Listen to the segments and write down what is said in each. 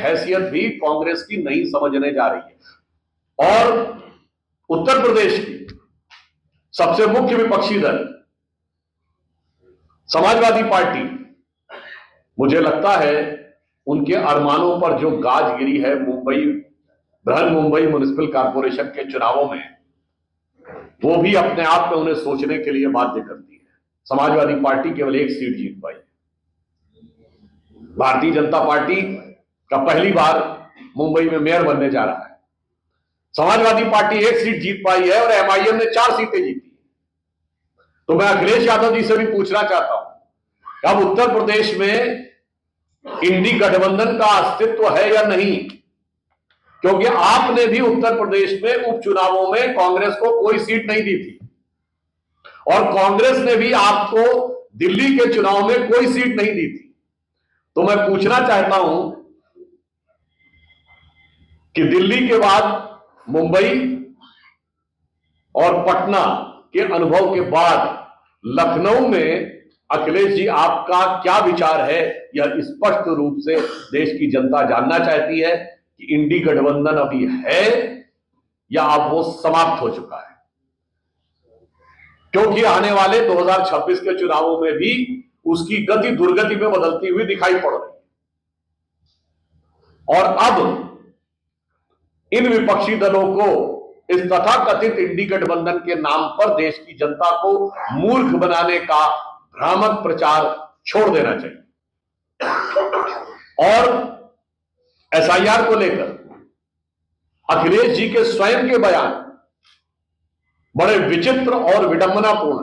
हैसियत भी कांग्रेस की नहीं समझने जा रही है। और उत्तर प्रदेश की सबसे मुख्य विपक्षी दल समाजवादी पार्टी, मुझे लगता है उनके अरमानों पर जो गाज गिरी है बृहन मुंबई म्युनिसिपल कॉर्पोरेशन के चुनावों में, वो भी अपने आप में उन्हें सोचने के लिए बाध्य करती है। समाजवादी पार्टी केवल एक सीट जीत पाई। भारतीय जनता पार्टी का पहली बार मुंबई में मेयर बनने जा रहा है। समाजवादी पार्टी एक सीट जीत पाई है और एमआईएम ने 4 सीटें जीती। तो मैं अखिलेश यादव जी से भी पूछना चाहता हूं, अब उत्तर प्रदेश में इंडी गठबंधन का अस्तित्व है या नहीं? क्योंकि आपने भी उत्तर प्रदेश में उपचुनावों में कांग्रेस को कोई सीट नहीं दी थी और कांग्रेस ने भी आपको दिल्ली के चुनाव में कोई सीट नहीं दी थी। तो मैं पूछना चाहता हूं कि दिल्ली के बाद मुंबई और पटना के अनुभव के बाद लखनऊ में अखिलेश जी आपका क्या विचार है? यह स्पष्ट रूप से देश की जनता जानना चाहती है कि इंडी गठबंधन अभी है या अब वो समाप्त हो चुका है। क्योंकि आने वाले 2026 के चुनावों में भी उसकी गति दुर्गति में बदलती हुई दिखाई पड़ रही है। और अब इन विपक्षी दलों को इस तथाकथित इंडी गठबंधन के नाम पर देश की जनता को मूर्ख बनाने का भ्रामक प्रचार छोड़ देना चाहिए। और एसआईआर को लेकर अखिलेश जी के स्वयं के बयान बड़े विचित्र और विडंबनापूर्ण।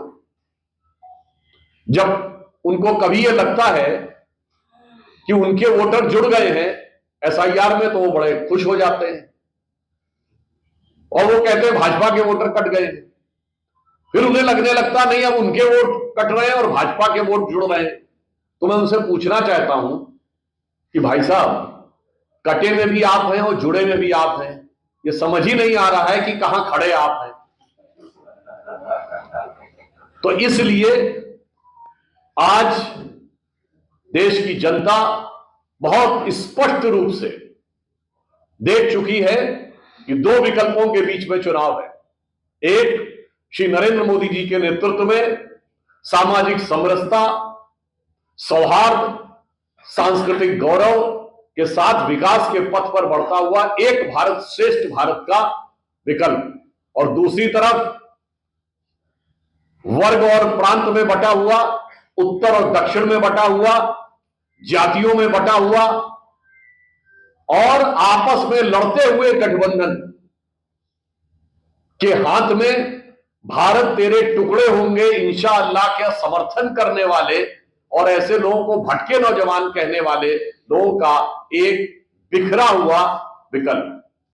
जब उनको कभी यह लगता है कि उनके वोटर जुड़ गए हैं एसआईआर में, तो वो बड़े खुश हो जाते हैं और वो कहते हैं भाजपा के वोटर कट गए। फिर उन्हें लगने लगता नहीं अब उनके वोट कट रहे हैं और भाजपा के वोट जुड़ रहे हैं। तो मैं उनसे पूछना चाहता हूं कि भाई साहब, कटे में भी आप हैं और जुड़े में भी आप हैं। ये समझ ही नहीं आ रहा है कि कहां खड़े आप हैं। तो इसलिए आज देश की जनता बहुत स्पष्ट रूप से देख चुकी है कि 2 विकल्पों के बीच में चुनाव है। एक, श्री नरेंद्र मोदी जी के नेतृत्व में सामाजिक समरसता, सौहार्द, सांस्कृतिक गौरव के साथ विकास के पथ पर बढ़ता हुआ एक भारत श्रेष्ठ भारत का विकल्प, और दूसरी तरफ वर्ग और प्रांत में बटा हुआ, उत्तर और दक्षिण में बटा हुआ, जातियों में बटा हुआ और आपस में लड़ते हुए गठबंधन के हाथ में भारत तेरे टुकड़े होंगे इंशाअल्लाह का समर्थन करने वाले और ऐसे लोगों को भटके नौजवान कहने वाले लोगों का एक बिखरा हुआ विकल्प।